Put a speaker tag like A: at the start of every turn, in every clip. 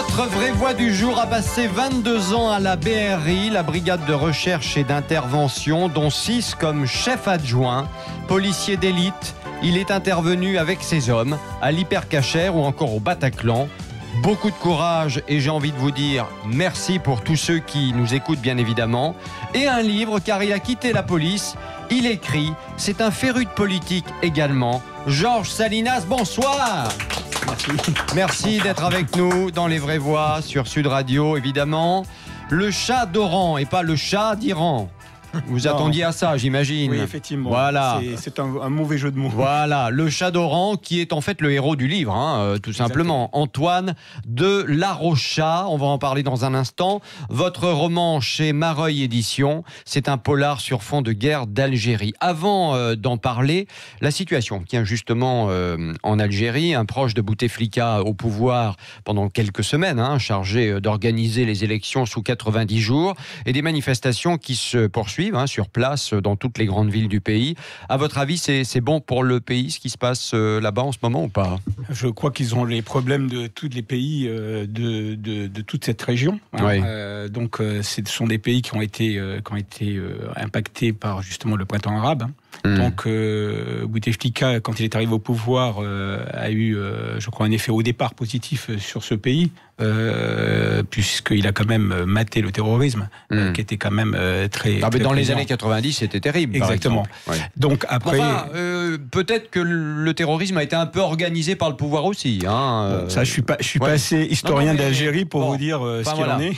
A: Notre vraie voix du jour a passé 22 ans à la BRI, la brigade de recherche et d'intervention, dont 6 comme chef adjoint, policier d'élite. Il est intervenu avec ses hommes à l'Hypercacher ou encore au Bataclan. Beaucoup de courage et j'ai envie de vous dire merci pour tous ceux qui nous écoutent bien évidemment. Et un livre car il a quitté la police, il écrit, c'est un féru de politique également. Georges Salinas, bonsoir. Merci d'être avec nous dans Les Vraies Voix sur Sud Radio évidemment. Le chat d'Oran et pas le chat d'Iran. Vous attendiez à ça, j'imagine.
B: Oui, effectivement.
A: Voilà.
B: C'est un mauvais jeu de mots.
A: Voilà, le chat d'Oran qui est en fait le héros du livre, tout simplement. Antoine de La Rocha, on va en parler dans un instant. Votre roman chez Mareuil Éditions, c'est un polar sur fond de guerre d'Algérie. Avant d'en parler, la situation tient justement en Algérie. Un proche de Bouteflika au pouvoir pendant quelques semaines, chargé d'organiser les élections sous 90 jours et des manifestations qui se poursuivent sur place dans toutes les grandes villes du pays. À votre avis, c'est bon pour le pays ce qui se passe là-bas en ce moment ou pas ?
B: Je crois qu'ils ont les problèmes de tous les pays de toute cette région.
A: Oui.
B: Donc, ce sont des pays qui ont été impactés par justement le printemps arabe. Donc, Bouteflika, quand il est arrivé au pouvoir, a eu, je crois, un effet au départ positif sur ce pays, puisqu'il a quand même maté le terrorisme, qui était quand même très
A: dans
B: présent.
A: les années 90, c'était terrible.
B: Exactement.
A: Ouais.
B: Donc après,
A: peut-être que le terrorisme a été un peu organisé par le pouvoir aussi.
B: Ça, je suis pas assez historien d'Algérie pour vous dire ce qu'il en est.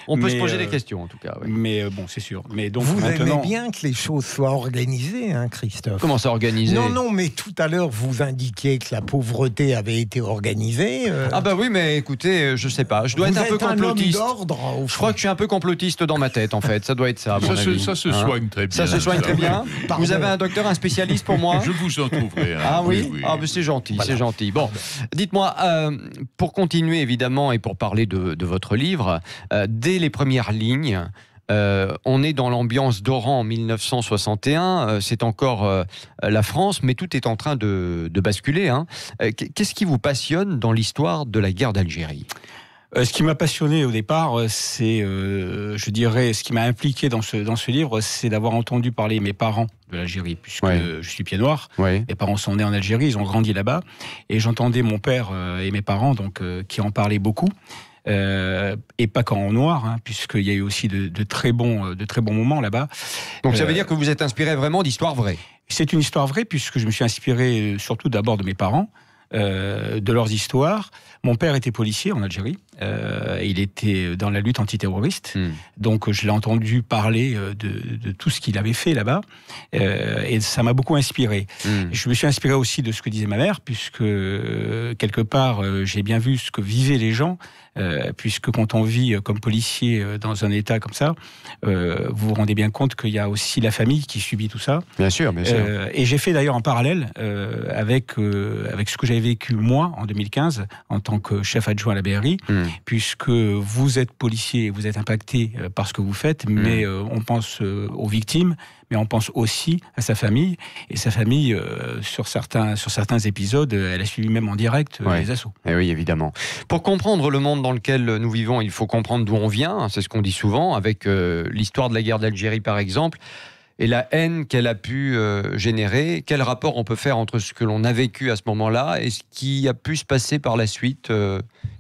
A: On peut se poser des questions en tout cas. Oui.
B: Mais bon, c'est sûr. Mais donc
C: vous
B: maintenant,
C: aimez bien que les choses soient organisées, Christophe.
A: Comment ça organisé ?
C: Non, mais tout à l'heure vous indiquiez que la pauvreté avait été organisée.
A: Ah bah oui, mais écoutez, je sais pas. Je dois être un peu complotiste. Je crois que je suis un peu complotiste dans ma tête en fait. Ça doit être ça.
D: Ça se soigne très bien.
A: Ça se soigne très bien. Vous avez un docteur, un spécialiste pour moi ?
D: Je vous en trouverai.
A: Ah oui. Ah mais c'est gentil, voilà. C'est gentil. Bon, dites-moi, pour continuer évidemment et pour parler de votre livre, dès les premières lignes. On est dans l'ambiance d'Oran en 1961, c'est encore la France, mais tout est en train de basculer. Qu'est-ce qui vous passionne dans l'histoire de la guerre d'Algérie ?
B: Ce qui m'a passionné au départ, c'est, je dirais, ce qui m'a impliqué dans ce livre, c'est d'avoir entendu parler mes parents de l'Algérie, puisque je suis pied noir. Mes parents sont nés en Algérie, ils ont grandi là-bas, et j'entendais mon père et mes parents donc qui en parlaient beaucoup. Et pas qu'en noir, puisqu'il y a eu aussi de très bons moments là-bas.
A: Donc ça veut dire que vous êtes inspiré vraiment d'histoires vraies ?
B: C'est une histoire vraie, puisque je me suis inspiré surtout d'abord de mes parents, de leurs histoires. Mon père était policier en Algérie, il était dans la lutte antiterroriste, donc je l'ai entendu parler de tout ce qu'il avait fait là-bas, et ça m'a beaucoup inspiré. Je me suis inspiré aussi de ce que disait ma mère, puisque quelque part j'ai bien vu ce que vivaient les gens, puisque quand on vit comme policier dans un état comme ça, vous vous rendez bien compte qu'il y a aussi la famille qui subit tout ça.
A: Bien sûr.
B: Et j'ai fait d'ailleurs un parallèle avec ce que j'avais vécu moi en 2015 en tant que chef adjoint à la BRI, puisque vous êtes policier, vous êtes impacté par ce que vous faites, mais on pense aux victimes, mais on pense aussi à sa famille, et sa famille, sur certains épisodes, elle a suivi même en direct les assauts.
A: Et oui, évidemment. Pour comprendre le monde dans lequel nous vivons, il faut comprendre d'où on vient, c'est ce qu'on dit souvent, avec l'histoire de la guerre d'Algérie par exemple, et la haine qu'elle a pu générer. Quel rapport on peut faire entre ce que l'on a vécu à ce moment-là et ce qui a pu se passer par la suite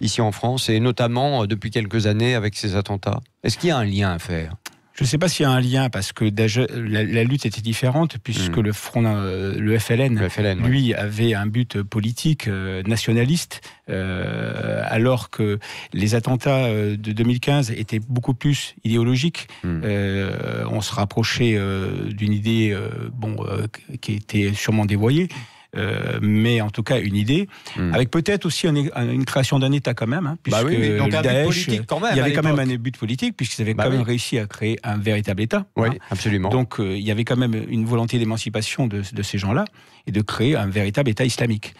A: ici en France, et notamment depuis quelques années avec ces attentats ? Est-ce qu'il y a un lien à faire ?
B: Je ne sais pas s'il y a un lien, parce que déjà, la lutte était différente, puisque le FLN, lui, avait un but politique nationaliste, alors que les attentats de 2015 étaient beaucoup plus idéologiques. On se rapprochait d'une idée qui était sûrement dévoyée. Mais en tout cas une idée, avec peut-être aussi une création d'un État quand même, puisque
A: donc un
B: Daesh,
A: but politique quand même.
B: Il y avait quand même un but politique, puisqu'ils avaient quand même réussi à créer un véritable État.
A: Oui, absolument.
B: Donc il y avait quand même une volonté d'émancipation de ces gens-là et de créer un véritable État islamique.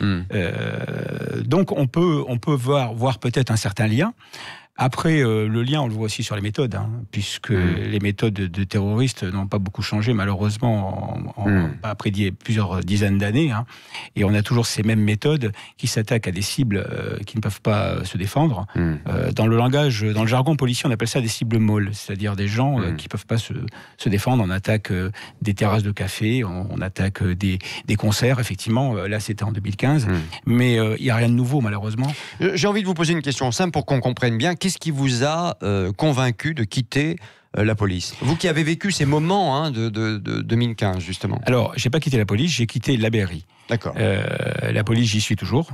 B: Donc on peut voir peut-être un certain lien. Après, le lien, on le voit aussi sur les méthodes, puisque les méthodes de terroristes n'ont pas beaucoup changé, malheureusement, après plusieurs dizaines d'années. Et on a toujours ces mêmes méthodes qui s'attaquent à des cibles qui ne peuvent pas se défendre. Dans le jargon policier, on appelle ça des cibles molles, c'est-à-dire des gens qui ne peuvent pas se défendre. On attaque des terrasses de café, on attaque des concerts, effectivement. Là, c'était en 2015. Mais il n'y a rien de nouveau, malheureusement.
A: J'ai envie de vous poser une question simple pour qu'on comprenne bien. Qu'est-ce qui vous a convaincu de quitter la police? Vous qui avez vécu ces moments de 2015, justement.
B: Alors, j'ai pas quitté la police, j'ai quitté la BRI.
A: D'accord.
B: La police, j'y suis toujours.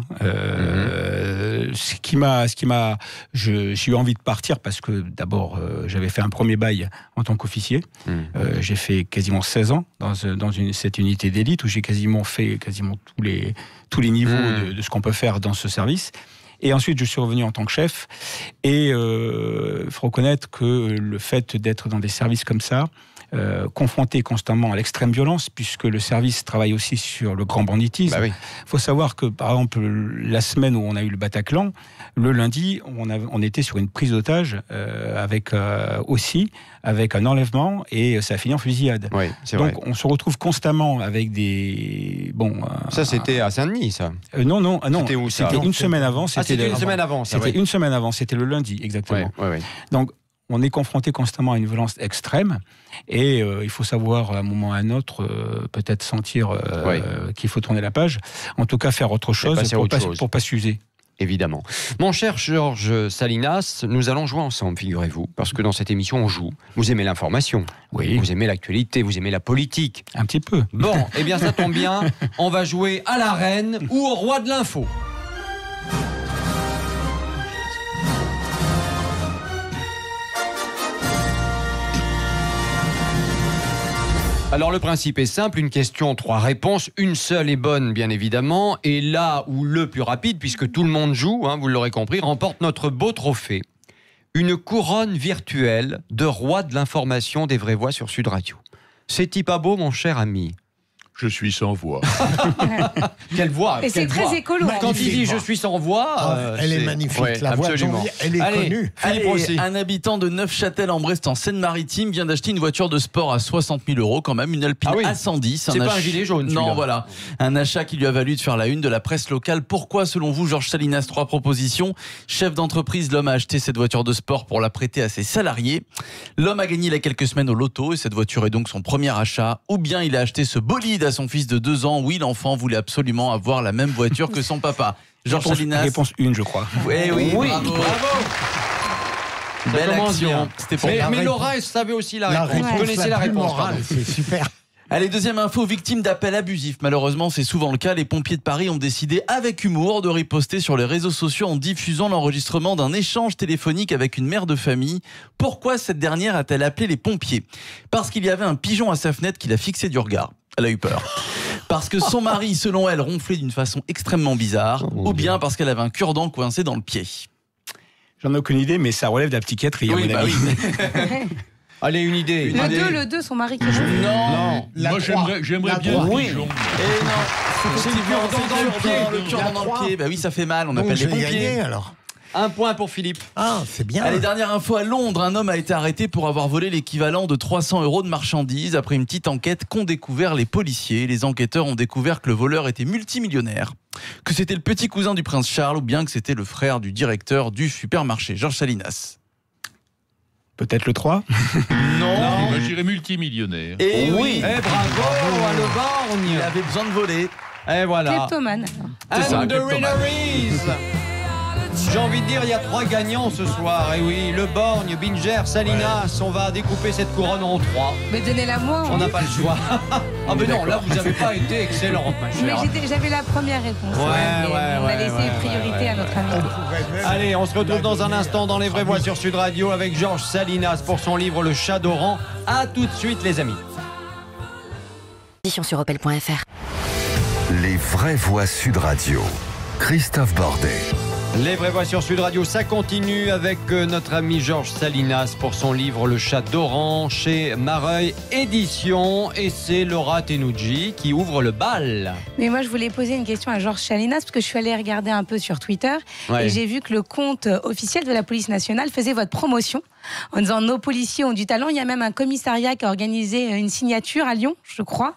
B: J'ai eu envie de partir parce que d'abord, j'avais fait un premier bail en tant qu'officier. J'ai fait quasiment 16 ans dans cette unité d'élite où j'ai quasiment fait tous les niveaux de ce qu'on peut faire dans ce service. Et ensuite, je suis revenu en tant que chef. Et il faut reconnaître que le fait d'être dans des services comme ça, confronté constamment à l'extrême violence, puisque le service travaille aussi sur le grand banditisme. Il faut savoir que, par exemple, la semaine où on a eu le Bataclan, le lundi, on était sur une prise d'otage avec un enlèvement, et ça a fini en fusillade.
A: Oui, c'est
B: donc,
A: vrai.
B: on se retrouve constamment avec des...
A: ça, c'était à Saint-Denis, ça?
B: Non.
A: C'était où, ça?
B: C'était une semaine avant.
A: C'était une semaine avant, ça,
B: C'était une semaine avant, c'était le lundi, exactement.
A: Ouais.
B: Donc, on est confronté constamment à une violence extrême, et il faut savoir, à un moment ou à un autre, peut-être sentir qu'il faut tourner la page, en tout cas faire autre chose pour pas s'user.
A: Évidemment. Mon cher Georges Salinas, nous allons jouer ensemble, figurez-vous, parce que dans cette émission, on joue. Vous aimez l'information, vous aimez l'actualité, vous aimez la politique.
B: Un petit peu.
A: Bon, eh bien ça tombe bien, on va jouer à la reine ou au roi de l'info. Alors le principe est simple, une question, 3 réponses, une seule est bonne bien évidemment, et là où le plus rapide, puisque tout le monde joue, vous l'aurez compris, remporte notre beau trophée. Une couronne virtuelle de roi de l'information des vraies voix sur Sud Radio. C'est-il pas beau, mon cher ami?
D: Je suis sans voix.
A: Quelle voix!
E: Et c'est très écolo.
A: Quand il dit je suis sans voix...
C: elle est magnifique, la voix de Jean-Pierre, elle est connue.
A: Philippe aussi.
F: Un habitant de Neufchâtel-en-Brest en Seine-Maritime vient d'acheter une voiture de sport à 60 000 € quand même, une Alpine A110.
A: C'est pas un gilet jaune, celui-là.
F: Non, voilà. Un achat qui lui a valu de faire la une de la presse locale. Pourquoi, selon vous, Georges Salinas? 3 propositions. Chef d'entreprise, l'homme a acheté cette voiture de sport pour la prêter à ses salariés. L'homme a gagné il y a quelques semaines au loto et cette voiture est donc son premier achat. Ou bien il a acheté ce bolide à son fils de 2 ans. Oui, l'enfant voulait absolument avoir la même voiture que son papa. Georges Salinas.
B: Réponse 1, je crois.
F: Oui, bravo. Belle action. C'était pour
A: mais Laura, elle savait aussi la réponse. Vous connaissez la réponse.
C: C'est super.
F: Allez, deuxième info, victime d'appels abusifs. Malheureusement, c'est souvent le cas. Les pompiers de Paris ont décidé, avec humour, de riposter sur les réseaux sociaux en diffusant l'enregistrement d'un échange téléphonique avec une mère de famille. Pourquoi cette dernière a-t-elle appelé les pompiers? Parce qu'il y avait un pigeon à sa fenêtre qui l'a fixé du regard. Elle a eu peur. Parce que son mari, selon elle, ronflait d'une façon extrêmement bizarre, ou bien parce qu'elle avait un cure-dent coincé dans le pied.
B: J'en ai aucune idée, mais ça relève de la psychiatrie, à mon avis.
A: Allez, une idée.
E: Le 2, son mari qui joue.
F: Non.
D: Moi, j'aimerais bien un pigeon.
F: Et non. C'est le cure-dent dans le pied. Bah oui, ça fait mal. On appelle les pompiers.
C: Gagné, alors.
A: Un point pour Philippe.
C: Ah, c'est bien.
F: Allez, dernière info, à Londres, un homme a été arrêté pour avoir volé l'équivalent de 300 € de marchandises après une petite enquête qu'ont découvert les policiers. Les enquêteurs ont découvert que le voleur était multimillionnaire, que c'était le petit cousin du prince Charles ou bien que c'était le frère du directeur du supermarché. Georges Salinas.
B: Peut-être le 3.
F: Non.
D: Moi, je dirais multimillionnaire.
F: Et oui.
A: Bravo à Le Borgne.
F: Il avait besoin de voler.
A: Et voilà.
E: Kleptomane.
F: C'est ça,
A: And the winner J'ai envie de dire, il y a 3 gagnants ce soir. Et oui, Le Borgne, Binger, Salinas. On va découper cette couronne en 3.
E: Mais donnez-la moi.
A: On n'a pas le choix. Ah mais non, là vous n'avez pas été excellente, ma chère.
E: Mais j'avais la première réponse. On a laissé priorité à notre ami.
A: Allez, on se retrouve dans un instant dans Les Vraies Voix sur Sud Radio avec Georges Salinas pour son livre Le Chat d'Oran. À tout de suite les amis.
G: Sur opel.fr.
H: Les Vraies Voix Sud Radio. Christophe Bordet.
A: Les Vraies Voix sur Sud Radio, ça continue avec notre ami Georges Salinas pour son livre Le Chat d'Oran chez Mareuil Éditions. Et c'est Laura Tenouji qui ouvre le bal.
E: Mais moi, je voulais poser une question à Georges Salinas parce que je suis allée regarder un peu sur Twitter et j'ai vu que le compte officiel de la police nationale faisait votre promotion en disant nos policiers ont du talent. Il y a même un commissariat qui a organisé une signature à Lyon, je crois.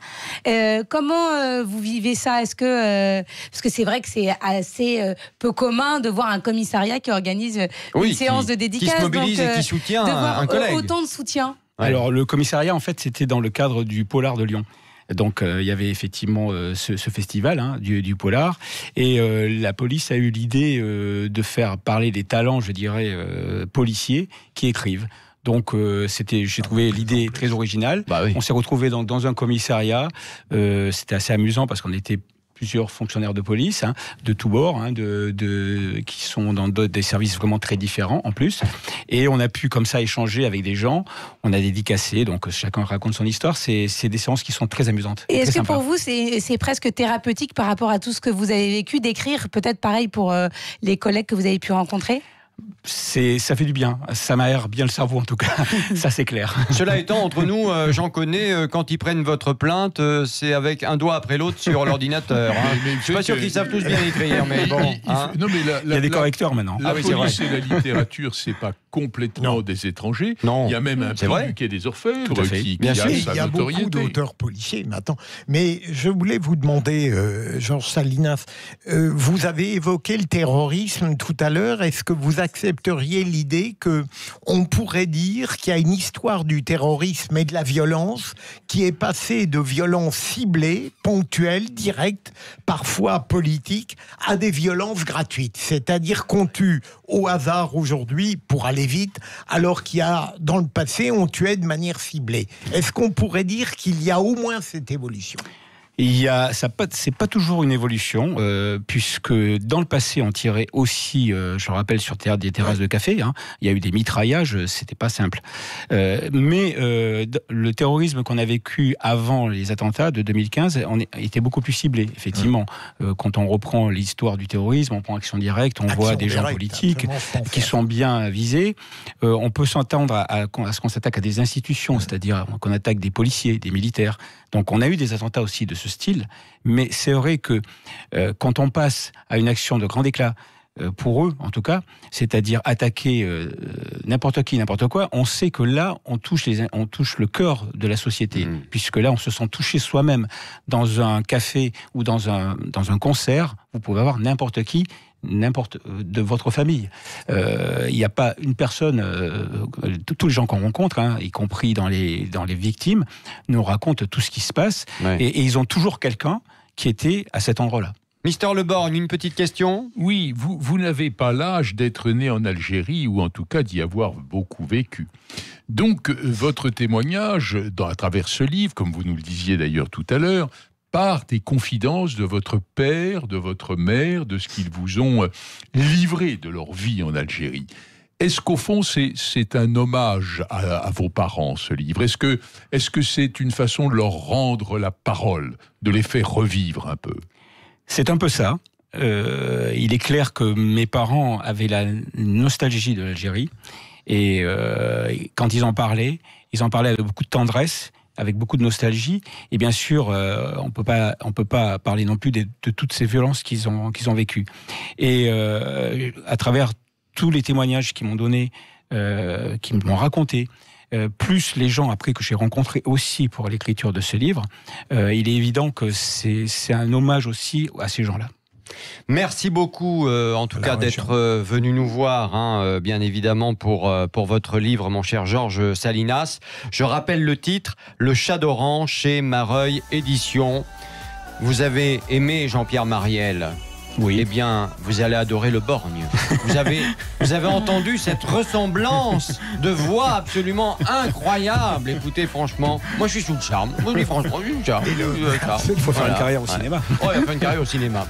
E: Comment vous vivez ça? Est-ce que parce que c'est vrai que c'est assez peu commun de voir un commissariat qui organise une séance de dédicace,
A: qui se mobilise et qui soutient un collègue.
E: Autant de soutien.
B: Alors le commissariat, en fait, c'était dans le cadre du Polar de Lyon. Donc il y avait effectivement ce festival du Polar, et la police a eu l'idée de faire parler des talents, je dirais, policiers qui écrivent. Donc j'ai trouvé l'idée très originale. On s'est retrouvés dans un commissariat. C'était assez amusant parce qu'on était plusieurs fonctionnaires de police, de tous bords, qui sont dans des services vraiment très différents en plus. Et on a pu comme ça échanger avec des gens. On a dédicacé, donc chacun raconte son histoire. C'est des séances qui sont très amusantes.
E: Et est-ce que pour vous, c'est presque thérapeutique par rapport à tout ce que vous avez vécu, d'écrire, peut-être pareil pour les collègues que vous avez pu rencontrer ?
B: Ça fait du bien, ça m'aère bien le cerveau en tout cas, ça c'est clair.
A: Cela étant, entre nous, j'en connais, quand ils prennent votre plainte, c'est avec un doigt après l'autre sur l'ordinateur. Je suis pas sûr qu'ils savent tous bien écrire, mais bon.
B: Il y a des correcteurs maintenant.
D: La police et la littérature, c'est pas complètement des étrangers.
A: Non.
D: Il y a même un prix du Quai des Orfèvres qui
C: bien
D: a
C: sûr,
D: sa
C: il y a
D: notoriété.
C: beaucoup d'auteurs policiers maintenant. Mais je voulais vous demander, Georges Salinas, vous avez évoqué le terrorisme tout à l'heure. Est-ce que vous accepteriez l'idée qu'on pourrait dire qu'il y a une histoire du terrorisme et de la violence qui est passée de violences ciblées, ponctuelles, directes, parfois politiques, à des violences gratuites? C'est-à-dire qu'on tue au hasard aujourd'hui pour aller vite, alors qu'il y a, dans le passé, on tuait de manière ciblée. Est-ce qu'on pourrait dire qu'il y a au moins cette évolution ?
B: C'est pas toujours une évolution, puisque dans le passé, on tirait aussi, je rappelle, sur des terrasses de café. Il y a eu des mitraillages, c'était pas simple. Mais le terrorisme qu'on a vécu avant les attentats de 2015 était beaucoup plus ciblé, effectivement. Quand on reprend l'histoire du terrorisme, on prend Action Directe, on voit des gens politiques qui sont bien visés. On peut s'entendre à ce qu'on s'attaque à des institutions, c'est-à-dire qu'on attaque des policiers, des militaires. Donc on a eu des attentats aussi de ce style, mais c'est vrai que quand on passe à une action de grand éclat, pour eux en tout cas, c'est-à-dire attaquer n'importe qui, n'importe quoi, on sait que là on touche le cœur de la société, puisque là on se sent touché soi-même. Dans un café ou dans un concert, vous pouvez avoir n'importe qui, n'importe de votre famille. Il n'y a pas une personne, tous les gens qu'on rencontre, y compris dans les victimes, nous racontent tout ce qui se passe, et ils ont toujours quelqu'un qui était à cet endroit-là.
A: Mister Le Borgne, une petite question ?
D: Oui, vous n'avez pas l'âge d'être né en Algérie, ou en tout cas d'y avoir beaucoup vécu. Donc, votre témoignage, à travers ce livre, comme vous nous le disiez d'ailleurs tout à l'heure, part des confidences de votre père, de votre mère, de ce qu'ils vous ont livré de leur vie en Algérie. Est-ce qu'au fond, c'est un hommage à vos parents, ce livre ? Est-ce que c'est une façon de leur rendre la parole, de les faire revivre un peu ?
B: C'est un peu ça. Il est clair que mes parents avaient la nostalgie de l'Algérie. Et quand ils en parlaient avec beaucoup de tendresse, avec beaucoup de nostalgie. Et bien sûr, on peut pas parler non plus de toutes ces violences qu'ils ont vécues. Et à travers tous les témoignages qu'ils m'ont donnés, qu'ils m'ont raconté, plus les gens après que j'ai rencontrés aussi pour l'écriture de ce livre, il est évident que c'est un hommage aussi à ces gens-là.
A: Merci beaucoup, en tout cas, d'être venu nous voir, bien évidemment, pour votre livre, mon cher Georges Salinas. Je rappelle le titre, Le Chat d'Oran, chez Mareuil Éditions. Vous avez aimé Jean-Pierre Mariel ? Oui. Eh bien, vous allez adorer Le Borgne. Vous avez entendu cette ressemblance de voix absolument incroyable. Écoutez, franchement, moi je suis sous le charme. Moi je dis franchement, je suis sous le charme.
B: Il faut faire une carrière au cinéma.
A: Ouais, il faut faire une carrière au cinéma.